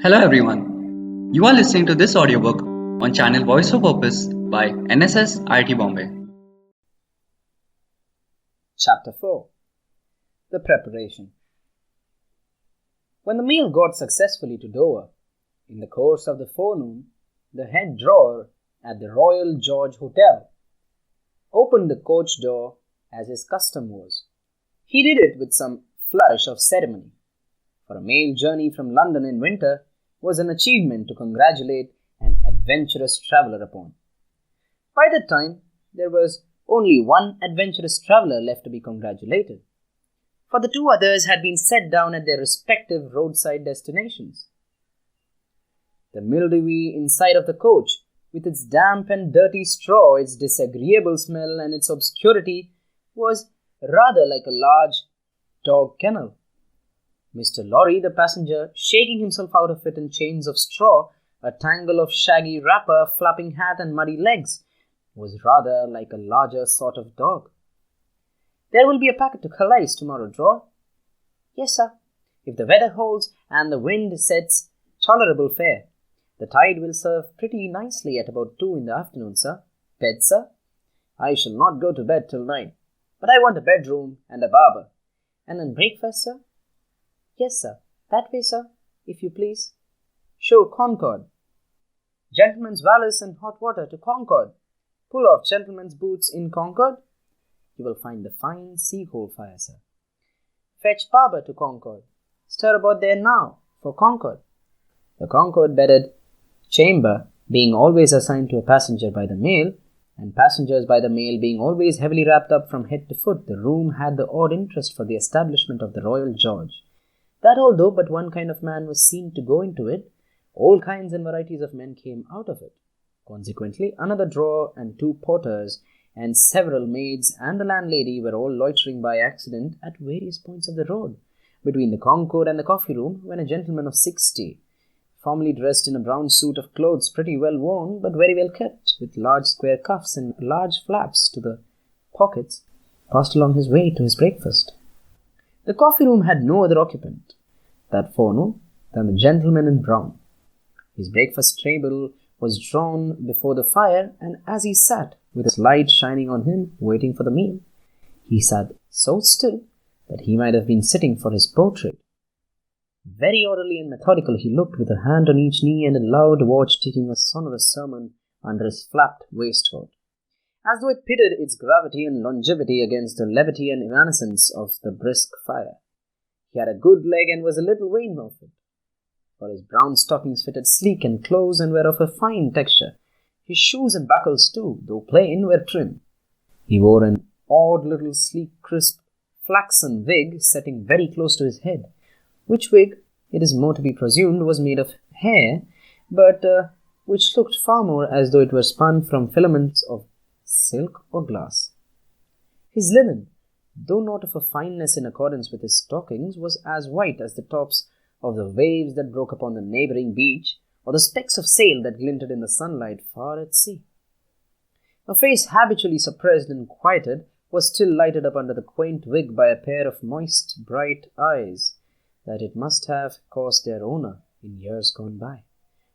Hello everyone. You are listening to this audiobook on channel Voice for Purpose by NSS IT Bombay. Chapter 4. The Preparation. When the meal got successfully to Dover, in the course of the forenoon, the head drawer at the Royal George Hotel opened the coach door as his custom was. He did it with some flourish of ceremony, for a mail journey from London in winter was an achievement to congratulate an adventurous traveller upon. By that time, there was only one adventurous traveller left to be congratulated, for the two others had been set down at their respective roadside destinations. The mildewy inside of the coach, with its damp and dirty straw, its disagreeable smell, and its obscurity, was rather like a large dog kennel. Mr. Lorry, the passenger, shaking himself out of it in chains of straw, a tangle of shaggy wrapper, a flapping hat, and muddy legs, was rather like a larger sort of dog. "There will be a packet to Calais tomorrow, drawer." "Yes, sir. If the weather holds and the wind sets tolerable fair, the tide will serve pretty nicely at about 2 in the afternoon, sir." "Bed, sir?" "I shall not go to bed till 9, but I want a bedroom and a barber." "And then breakfast, sir?" "Yes, sir. That way, sir, if you please." "Show Concord." "Gentlemen's valise and hot water to Concord." "Pull off gentlemen's boots in Concord." "You will find the fine sea-hole fire, sir." "Fetch barber to Concord." "Stir about there now for Concord." The Concord-bedded chamber being always assigned to a passenger by the mail, and passengers by the mail being always heavily wrapped up from head to foot, the room had the odd interest for the establishment of the Royal George, that although but one kind of man was seen to go into it, all kinds and varieties of men came out of it. Consequently, another drawer and 2 porters and several maids and the landlady were all loitering by accident at various points of the road, between the Concord and the coffee room, when a gentleman of 60, formally dressed in a brown suit of clothes pretty well worn but very well kept, with large square cuffs and large flaps to the pockets, passed along his way to his breakfast. The coffee room had no other occupant that forenoon than the gentleman in brown. His breakfast table was drawn before the fire, and as he sat, with his light shining on him, waiting for the meal, he sat so still that he might have been sitting for his portrait. Very orderly and methodical he looked, with a hand on each knee and a loud watch ticking a sonorous sermon under his flapped waistcoat, as though it pitted its gravity and longevity against the levity and evanescence of the brisk fire. He had a good leg and was a little vain of it, for his brown stockings fitted sleek and close and were of a fine texture. His shoes and buckles too, though plain, were trim. He wore an odd little sleek, crisp, flaxen wig setting very close to his head, which wig, it is more to be presumed, was made of hair, but which looked far more as though it were spun from filaments of silk or glass. His linen, though not of a fineness in accordance with his stockings, was as white as the tops of the waves that broke upon the neighbouring beach, or the specks of sail that glinted in the sunlight far at sea. A face habitually suppressed and quieted was still lighted up under the quaint wig by a pair of moist, bright eyes that it must have cost their owner, in years gone by,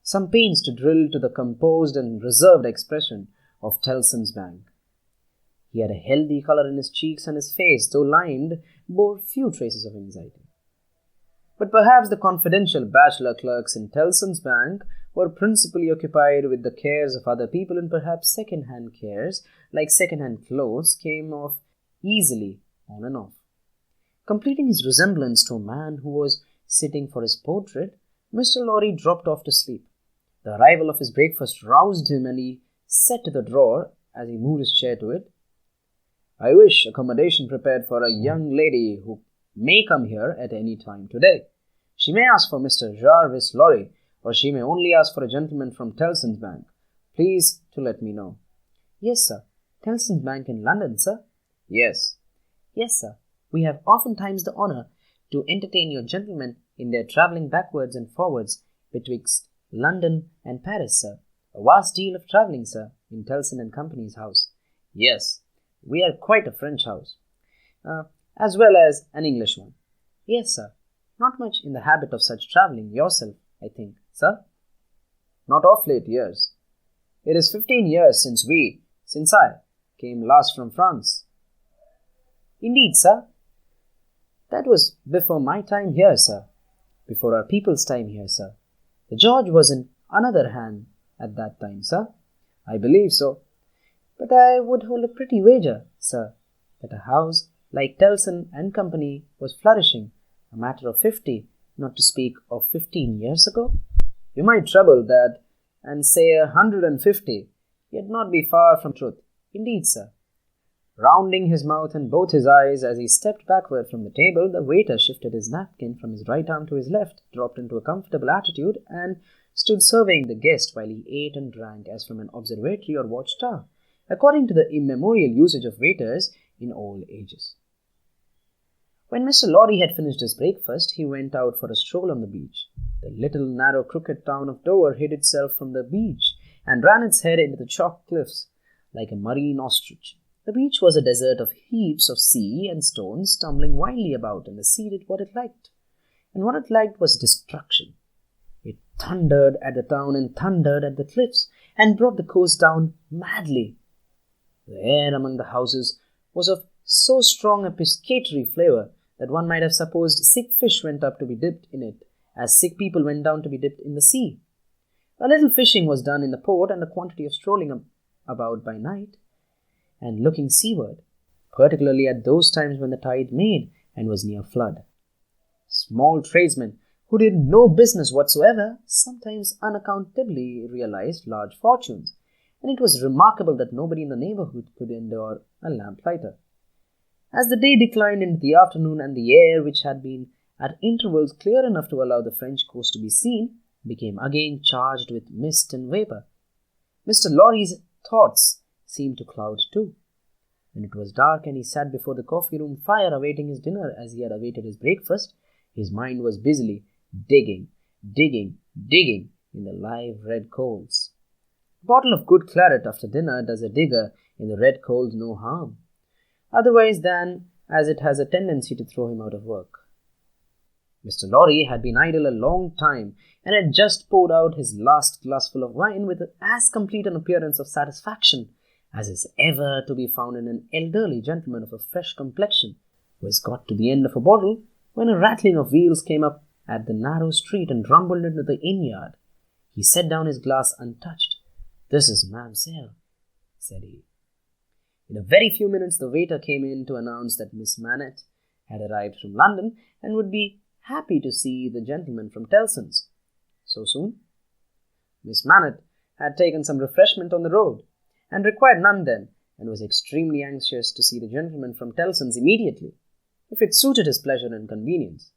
some pains to drill to the composed and reserved expression of Tellson's Bank. He had a healthy colour in his cheeks, and his face, though lined, bore few traces of anxiety. But perhaps the confidential bachelor clerks in Tellson's Bank were principally occupied with the cares of other people, and perhaps second-hand cares, like second-hand clothes, came off easily on and off. Completing his resemblance to a man who was sitting for his portrait, Mr. Lorry dropped off to sleep. The arrival of his breakfast roused him, and he said to the drawer, as he moved his chair to it, "I wish accommodation prepared for a young lady who may come here at any time today. She may ask for Mr. Jarvis Lorry, or she may only ask for a gentleman from Tellson's Bank. Please to let me know." "Yes, sir. Tellson's Bank in London, sir?" "Yes." "Yes, sir. We have oftentimes the honour to entertain your gentlemen in their travelling backwards and forwards betwixt London and Paris, sir. A vast deal of travelling, sir, in Tellson and Company's house." "Yes, we are quite a French house." "As well as an English one." "Yes, sir. Not much in the habit of such travelling yourself, I think." Sir? Not of late years. It is 15 years since I came last from France. Indeed, sir. That was before my time here, sir. Before our people's time here, sir. The George was in another hand at that time, sir. I believe so. But I would hold a pretty wager, sir, that a house like Telson and Company was flourishing a matter of 50, not to speak of 15 years ago. You might trouble that and say 150, yet not be far from truth. Indeed, sir. Rounding his mouth and both his eyes as he stepped backward from the table, the waiter shifted his napkin from his right arm to his left, dropped into a comfortable attitude, and stood surveying the guest while he ate and drank as from an observatory or watchtower, according to the immemorial usage of waiters in all ages. When Mr. Lorry had finished his breakfast, he went out for a stroll on the beach. The little narrow crooked town of Dover hid itself from the beach and ran its head into the chalk cliffs like a marine ostrich. The beach was a desert of heaps of sea and stones tumbling wildly about, and the sea did what it liked. And what it liked was destruction. It thundered at the town and thundered at the cliffs, and brought the coast down madly. The air among the houses was of so strong a piscatory flavour that one might have supposed sick fish went up to be dipped in it, as sick people went down to be dipped in the sea. A little fishing was done in the port, and a quantity of strolling about by night, and looking seaward, particularly at those times when the tide made and was near flood. Small tradesmen, who did no business whatsoever, sometimes unaccountably realized large fortunes, and it was remarkable that nobody in the neighborhood could endure a lamplighter. As the day declined into the afternoon, and the air, which had been at intervals clear enough to allow the French coast to be seen, became again charged with mist and vapour, Mr. Lorry's thoughts seemed to cloud too. When it was dark and he sat before the coffee-room fire awaiting his dinner as he had awaited his breakfast, his mind was busily digging in the live red coals. A bottle of good claret after dinner does a digger in the red coals no harm, otherwise than as it has a tendency to throw him out of work. Mr. Lorry had been idle a long time, and had just poured out his last glassful of wine with as complete an appearance of satisfaction as is ever to be found in an elderly gentleman of a fresh complexion who has got to the end of a bottle, when a rattling of wheels came up at the narrow street and rumbled into the inn-yard. He set down his glass untouched. "This is Mamselle," said he. In a very few minutes the waiter came in to announce that Miss Manette had arrived from London and would be happy to see the gentleman from Tellson's. So soon? Miss Manette had taken some refreshment on the road, and required none then, and was extremely anxious to see the gentleman from Tellson's immediately, if it suited his pleasure and convenience.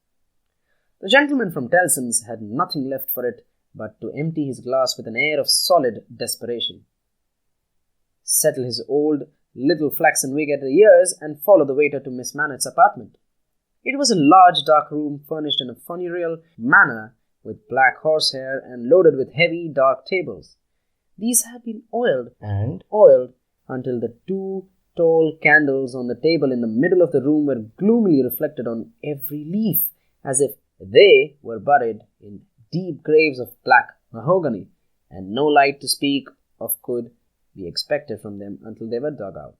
The gentleman from Tellson's had nothing left for it but to empty his glass with an air of solid desperation, settle his old little flaxen wig at the ears, and follow the waiter to Miss Manette's apartment. It was a large dark room furnished in a funereal manner with black horsehair and loaded with heavy dark tables. These had been oiled until the two tall candles on the table in the middle of the room were gloomily reflected on every leaf, as if they were buried in deep graves of black mahogany, and no light to speak of could be expected from them until they were dug out.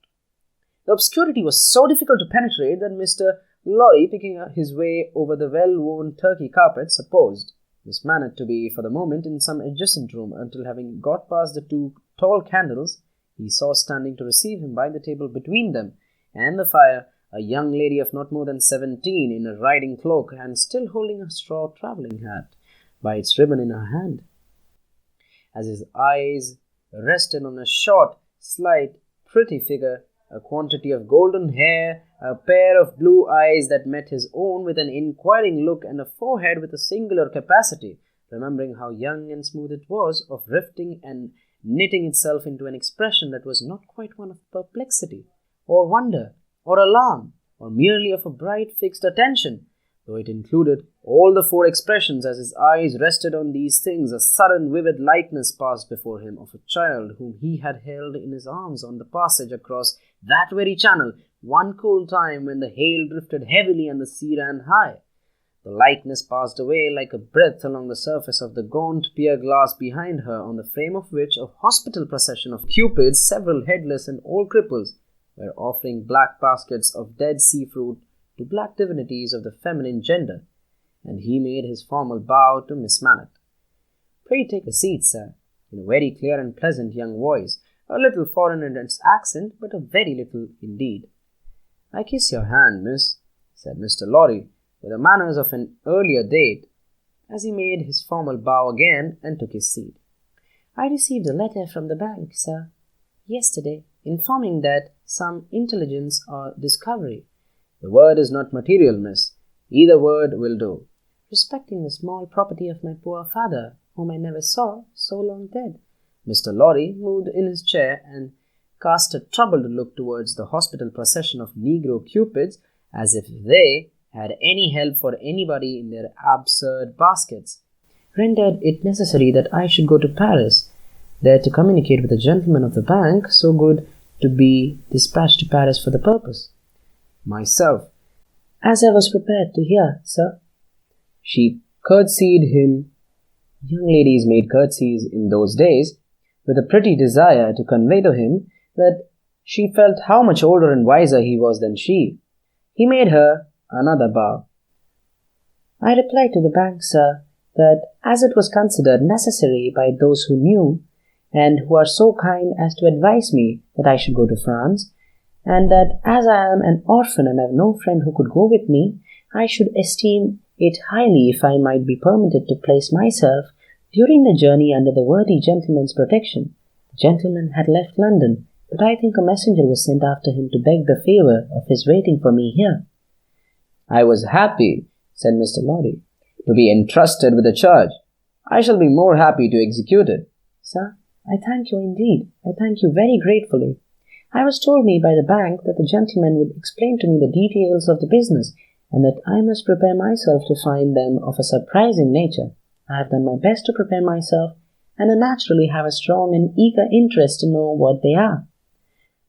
The obscurity was so difficult to penetrate that Mr. Lorry, picking his way over the well-worn Turkey carpet, supposed Miss Manette to be for the moment in some adjacent room, until, having got past the two tall candles, he saw standing to receive him by the table between them and the fire a young lady of not more than 17 in a riding cloak, and still holding a straw travelling hat by its ribbon in her hand. As his eyes rested on a short, slight, pretty figure, a quantity of golden hair, a pair of blue eyes that met his own with an inquiring look, and a forehead with a singular capacity, remembering how young and smooth it was, of rifting and knitting itself into an expression that was not quite one of perplexity, or wonder, or alarm, or merely of a bright fixed attention, though it included all the four expressions. As his eyes rested on these things, a sudden vivid likeness passed before him of a child whom he had held in his arms on the passage across that very channel one cold time when the hail drifted heavily and the sea ran high. The likeness passed away like a breath along the surface of the gaunt pier glass behind her, on the frame of which a hospital procession of cupids, several headless and old cripples, were offering black baskets of dead sea fruit to black divinities of the feminine gender, and he made his formal bow to Miss Manette. "Pray take a seat, sir," in a very clear and pleasant young voice, a little foreign in its accent, but a very little indeed. "I kiss your hand, miss," said Mr. Lorry, with the manners of an earlier date, as he made his formal bow again and took his seat. "I received a letter from the bank, sir, yesterday, informing that some intelligence or discovery—" "The word is not material, miss. Either word will do." "Respecting the small property of my poor father, whom I never saw, so long dead." Mr. Lorry moved in his chair and cast a troubled look towards the hospital procession of Negro cupids, as if they had any help for anybody in their absurd baskets. "Rendered it necessary that I should go to Paris, there to communicate with a gentleman of the bank, so good to be dispatched to Paris for the purpose." "Myself, as I was prepared to hear, sir." She curtsied him. Young ladies made curtsies in those days, with a pretty desire to convey to him that she felt how much older and wiser he was than she. He made her another bow. "I replied to the bank, sir, that as it was considered necessary by those who knew, and who are so kind as to advise me that I should go to France, and that as I am an orphan and have no friend who could go with me, I should esteem it highly if I might be permitted to place myself during the journey under the worthy gentleman's protection. The gentleman had left London, but I think a messenger was sent after him to beg the favour of his waiting for me here." "I was happy," said Mr. Lorry, "to be entrusted with a charge. I shall be more happy to execute it." "Sir, I thank you indeed. I thank you very gratefully. I was told me by the bank that the gentleman would explain to me the details of the business, and that I must prepare myself to find them of a surprising nature. I have done my best to prepare myself, and I naturally have a strong and eager interest to know what they are."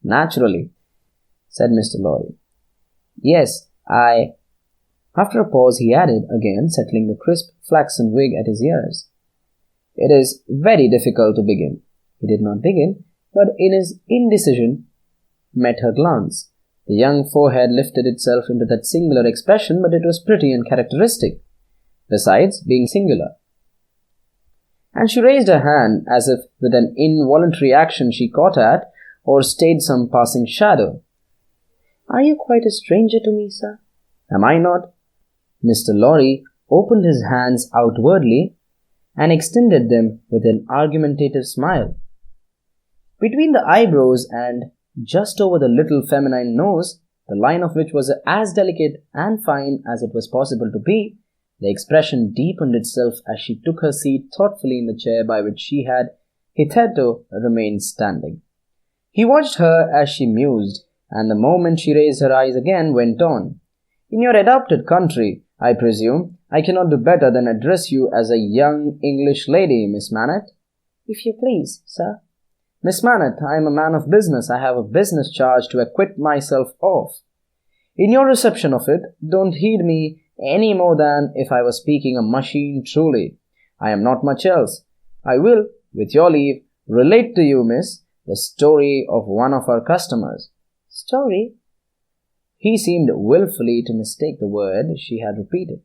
"Naturally," said Mr. Lorry. "Yes, After a pause he added, again settling the crisp flaxen wig at his ears, "It is very difficult to begin." He did not begin, but in his indecision met her glance. The young forehead lifted itself into that singular expression, but it was pretty and characteristic, besides being singular. And she raised her hand as if with an involuntary action she caught at or stayed some passing shadow. "Are you quite a stranger to me, sir?" "Am I not?" Mr. Lorry opened his hands outwardly and extended them with an argumentative smile. Between the eyebrows and just over the little feminine nose, the line of which was as delicate and fine as it was possible to be, the expression deepened itself as she took her seat thoughtfully in the chair by which she had hitherto remained standing. He watched her as she mused, and the moment she raised her eyes again went on. "In your adopted country, I presume, I cannot do better than address you as a young English lady, Miss Manette?" "If you please, sir." "Miss Manette, I am a man of business. I have a business charge to acquit myself of. In your reception of it, don't heed me any more than if I was speaking a machine truly. I am not much else. I will, with your leave, relate to you, miss, the story of one of our customers." "Story?" He seemed wilfully to mistake the word she had repeated.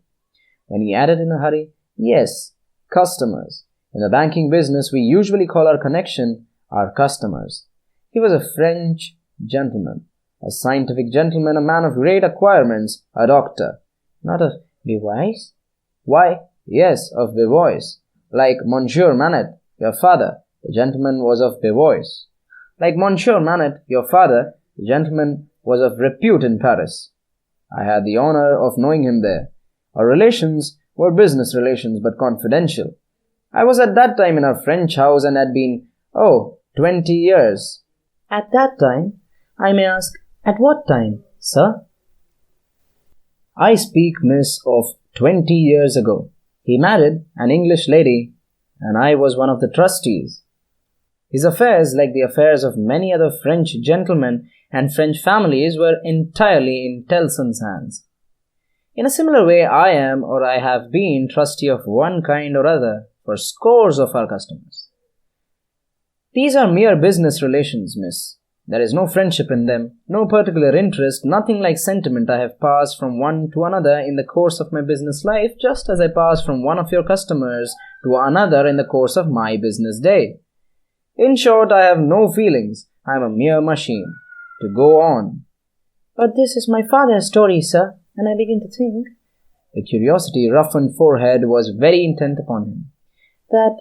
When he added in a hurry, "Yes, customers. In the banking business we usually call our connection our customers. He was a French gentleman, a scientific gentleman, a man of great acquirements, a doctor." "Not of Beauvois?" "Why, yes, of Beauvois. Like Monsieur Manette, your father, the gentleman was of Beauvois. Like Monsieur Manette, your father, the gentleman was of repute in Paris. I had the honor of knowing him there. Our relations were business relations, but confidential. I was at that time in our French house and had been, 20 years. "At that time? I may ask, at what time, sir?" "I speak, miss, of 20 years ago. He married an English lady, and I was one of the trustees. His affairs, like the affairs of many other French gentlemen and French families, were entirely in Tellson's hands. In a similar way, I am or I have been trustee of one kind or other for scores of our customers. These are mere business relations, miss. There is no friendship in them, no particular interest, nothing like sentiment. I have passed from one to another in the course of my business life, just as I passed from one of your customers to another in the course of my business day. In short, I have no feelings. I am a mere machine. To go on. But this is my father's story, sir, and I begin to think. The curiosity-roughened forehead was very intent upon him. That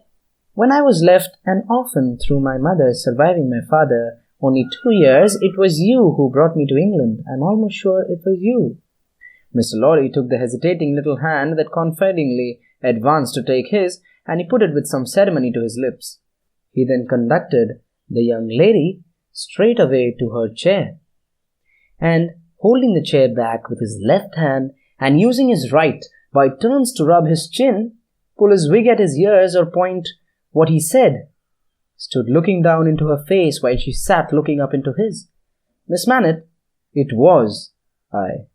when I was left an orphan through my mother surviving my father only 2 years, it was you who brought me to England. I'm almost sure it was you. Mr. Lorry took the hesitating little hand that confidingly advanced to take his, and he put it with some ceremony to his lips. He then conducted the young lady straight away to her chair, and holding the chair back with his left hand and using his right by turns to rub his chin, pull his wig at his ears or point what he said, stood looking down into her face while she sat looking up into his. Miss Manette, it was I.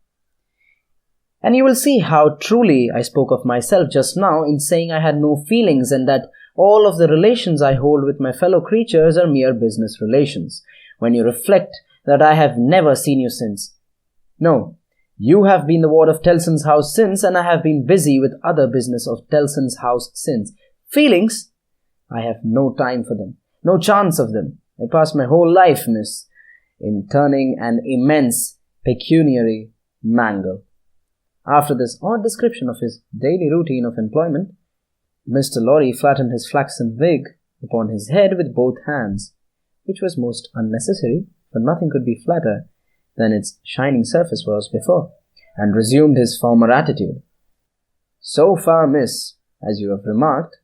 And you will see how truly I spoke of myself just now in saying I had no feelings and that all of the relations I hold with my fellow creatures are mere business relations, when you reflect that I have never seen you since. No, you have been the ward of Tellson's house since, and I have been busy with other business of Tellson's house since. Feelings? I have no time for them, no chance of them. I pass my whole life, miss, in turning an immense pecuniary mangle. After this odd description of his daily routine of employment, Mr. Lorry flattened his flaxen wig upon his head with both hands, which was most unnecessary, for nothing could be flatter than its shining surface was before, and resumed his former attitude. So far, miss, as you have remarked,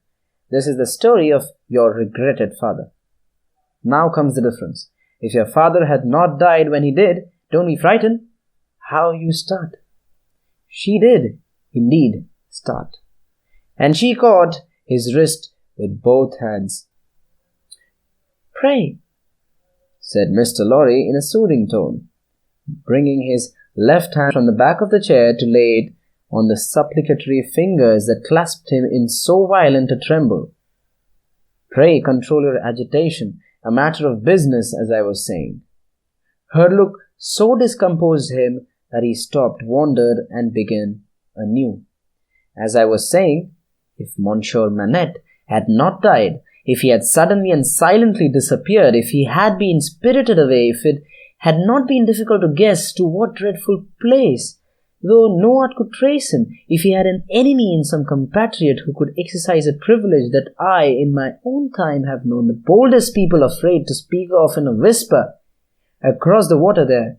this is the story of your regretted father. Now comes the difference. If your father had not died when he did, don't be frightened. How you start? She did, indeed, start. And she caught his wrist with both hands. Pray, said Mr. Lorry in a soothing tone, bringing his left hand from the back of the chair to lay it on the supplicatory fingers that clasped him in so violent a tremble. Pray control your agitation, a matter of business, as I was saying. Her look so discomposed him that he stopped, wondered, and began anew. As I was saying, if Monsieur Manette had not died, if he had suddenly and silently disappeared, if he had been spirited away, if it had not been difficult to guess to what dreadful place, though no one could trace him, if he had an enemy in some compatriot who could exercise a privilege that I, in my own time, have known the boldest people afraid to speak of in a whisper, across the water there,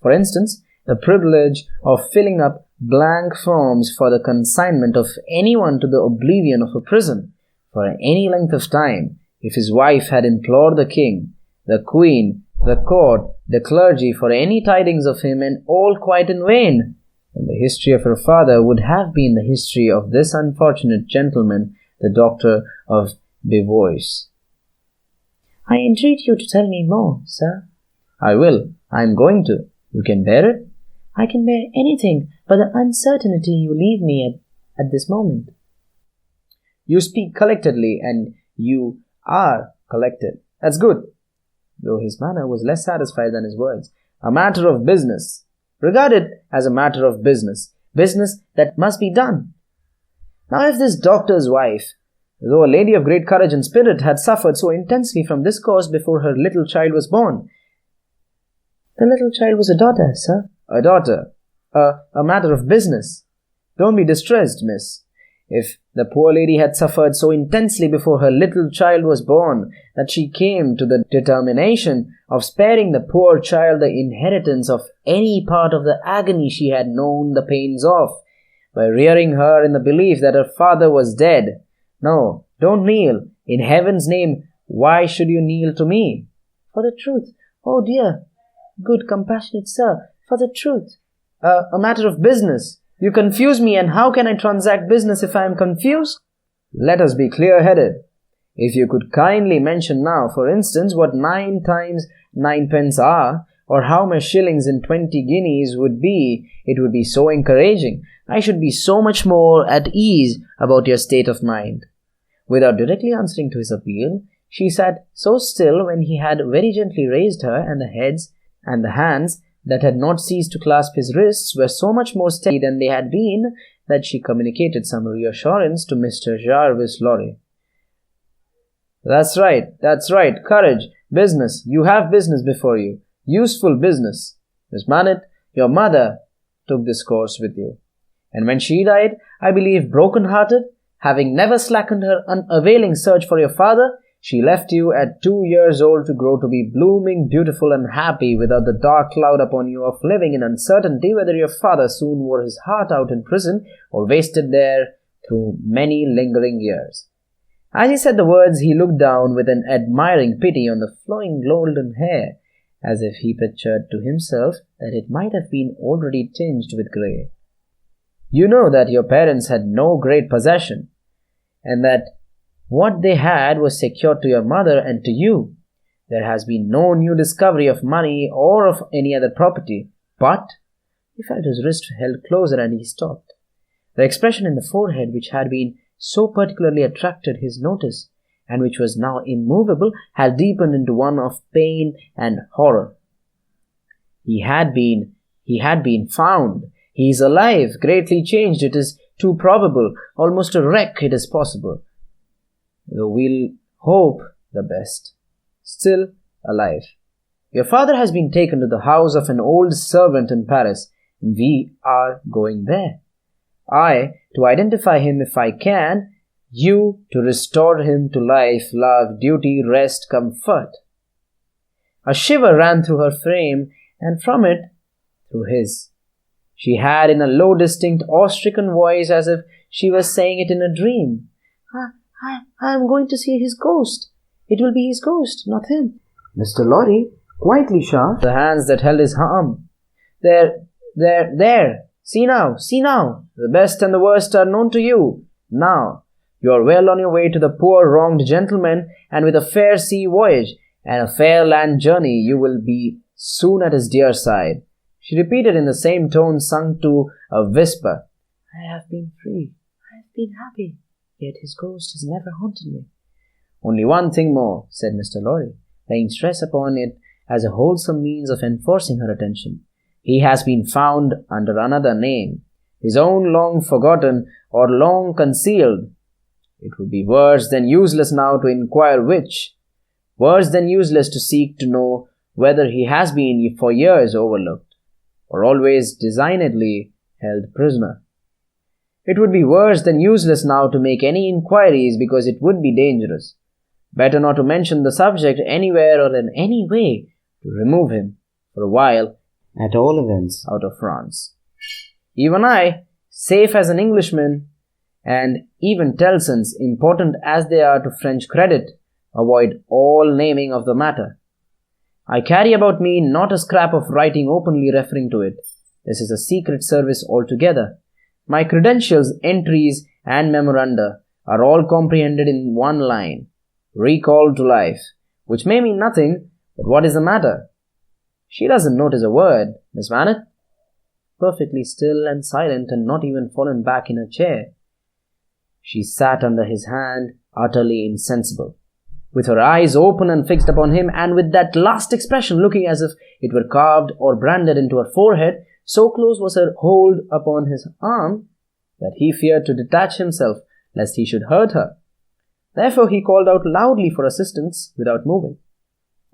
for instance, the privilege of filling up blank forms for the consignment of anyone to the oblivion of a prison, for any length of time, if his wife had implored the king, the queen, the court, the clergy for any tidings of him, and all quite in vain, then the history of her father would have been the history of this unfortunate gentleman, the doctor of Divulge. I entreat you to tell me more, sir. I will. I am going to. You can bear it? I can bear anything but the uncertainty you leave me at this moment. You speak collectedly, and you are collected. That's good. Though his manner was less satisfied than his words. A matter of business. Regard it as a matter of business. Business that must be done. Now if this doctor's wife, though a lady of great courage and spirit, had suffered so intensely from this cause before her little child was born. The little child was a daughter, sir. A daughter. A matter of business. Don't be distressed, miss. If the poor lady had suffered so intensely before her little child was born that she came to the determination of sparing the poor child the inheritance of any part of the agony she had known the pains of, by rearing her in the belief that her father was dead. No, don't kneel. In heaven's name, why should you kneel to me? For the truth. Oh dear, good compassionate sir, for the truth. A matter of business. You confuse me, and how can I transact business if I am confused? Let us be clear-headed. If you could kindly mention now, for instance, what 9 times 9 pence are, or how my shillings and 20 guineas would be, it would be so encouraging. I should be so much more at ease about your state of mind." Without directly answering to his appeal, she sat so still when he had very gently raised her, and the hands that had not ceased to clasp his wrists were so much more steady than they had been, that she communicated some reassurance to Mr. Jarvis Lorry. That's right. Courage. Business. You have business before you. Useful business. Miss Manette, your mother took this course with you. And when she died, I believe broken-hearted, having never slackened her unavailing search for your father, she left you at 2 years old to grow to be blooming, beautiful, and happy, without the dark cloud upon you of living in uncertainty whether your father soon wore his heart out in prison or wasted there through many lingering years. As he said the words, he looked down with an admiring pity on the flowing golden hair, as if he pictured to himself that it might have been already tinged with grey. You know that your parents had no great possession, and that what they had was secured to your mother and to you. There has been no new discovery of money or of any other property, but— He felt his wrist held closer and he stopped. The expression in the forehead, which had been so particularly attracted his notice, and which was now immovable, had deepened into one of pain and horror. He had been found. He is alive, greatly changed, it is too probable, almost a wreck, it is possible. Though we'll hope the best. Still alive. Your father has been taken to the house of an old servant in Paris, and we are going there. I, to identify him if I can, you, to restore him to life, love, duty, rest, comfort. A shiver ran through her frame, and from it, through his. She had in a low, distinct, awe-stricken voice, as if she was saying it in a dream, I am going to see his ghost. It will be his ghost, not him. Mr. Lorry, quietly sharp, the hands that held his arm. There. See now. The best and the worst are known to you. Now, you are well on your way to the poor wronged gentleman, and with a fair sea voyage and a fair land journey, you will be soon at his dear side. She repeated in the same tone sunk to a whisper. I have been free. I have been happy. Yet his ghost has never haunted me. Only one thing more, said Mr. Lorry, laying stress upon it as a wholesome means of enforcing her attention. He has been found under another name, his own long forgotten or long concealed. It would be worse than useless now to inquire which, worse than useless to seek to know whether he has been for years overlooked, or always designedly held prisoner. It would be worse than useless now to make any inquiries, because it would be dangerous. Better not to mention the subject anywhere or in any way, to remove him, for a while, at all events, out of France. Even I, safe as an Englishman, and even Tellson's, important as they are to French credit, avoid all naming of the matter. I carry about me not a scrap of writing openly referring to it. This is a secret service altogether. My credentials, entries, and memoranda are all comprehended in one line, recalled to life, which may mean nothing, but what is the matter? She doesn't notice a word, Miss Manette. Perfectly still and silent, and not even fallen back in her chair. She sat under his hand, utterly insensible, with her eyes open and fixed upon him, and with that last expression looking as if it were carved or branded into her forehead. So close was her hold upon his arm that he feared to detach himself, lest he should hurt her. Therefore he called out loudly for assistance without moving.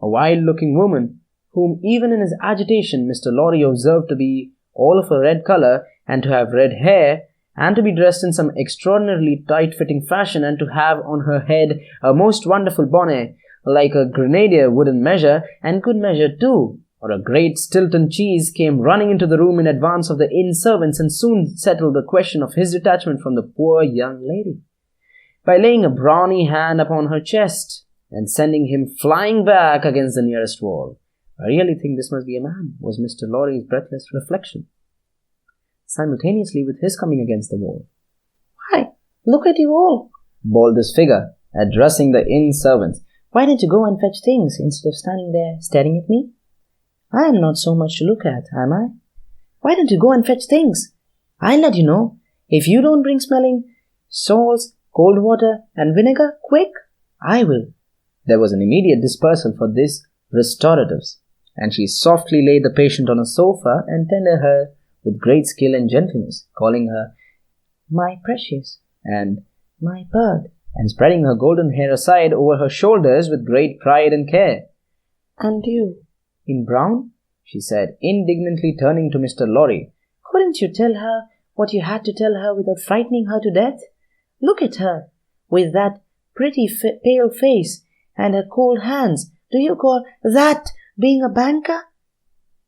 A wild-looking woman, whom even in his agitation Mr. Lorry observed to be all of a red colour, and to have red hair, and to be dressed in some extraordinarily tight-fitting fashion, and to have on her head a most wonderful bonnet, like a grenadier wouldn't measure, and could measure too, or a great Stilton cheese, came running into the room in advance of the inn servants, and soon settled the question of his detachment from the poor young lady, by laying a brawny hand upon her chest, and sending him flying back against the nearest wall. I really think this must be a man, was Mr. Lorry's breathless reflection, simultaneously with his coming against the wall. Why, look at you all, bawled this figure, addressing the inn servants. Why didn't you go and fetch things, instead of standing there staring at me? I am not so much to look at, am I? Why don't you go and fetch things? I'll let you know. If you don't bring smelling salts, cold water, and vinegar, quick, I will. There was an immediate dispersal for these restoratives, and she softly laid the patient on a sofa and tended her with great skill and gentleness, calling her my precious and my bird, and spreading her golden hair aside over her shoulders with great pride and care. And you, in brown? She said, indignantly turning to Mr. Lorry. Couldn't you tell her what you had to tell her without frightening her to death? Look at her, with that pretty pale face and her cold hands. Do you call that being a banker?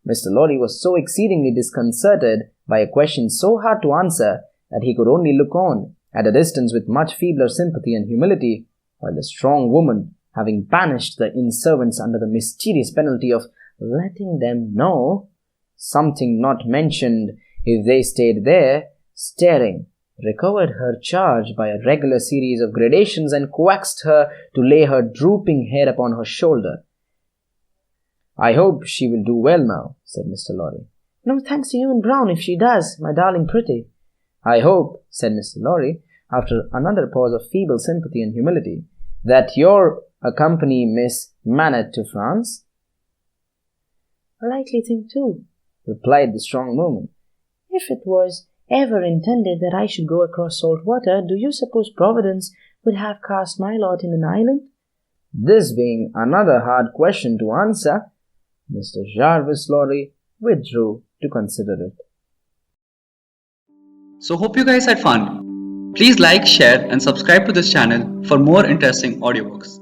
Mr. Lorry was so exceedingly disconcerted by a question so hard to answer that he could only look on at a distance with much feebler sympathy and humility, while the strong woman, having banished the inn servants under the mysterious penalty of letting them know something not mentioned if they stayed there, staring, recovered her charge by a regular series of gradations and coaxed her to lay her drooping head upon her shoulder. I hope she will do well now, said Mr. Lorry. No thanks to you in brown if she does, my darling pretty. I hope, said Mr. Lorry, after another pause of feeble sympathy and humility, that you'll accompany Miss Manette to France. A likely thing too, replied the strong woman. If it was ever intended that I should go across salt water, do you suppose Providence would have cast my lot in an island? This being another hard question to answer, Mr. Jarvis Lorry withdrew to consider it. So hope you guys had fun. Please like, share and subscribe to this channel for more interesting audiobooks.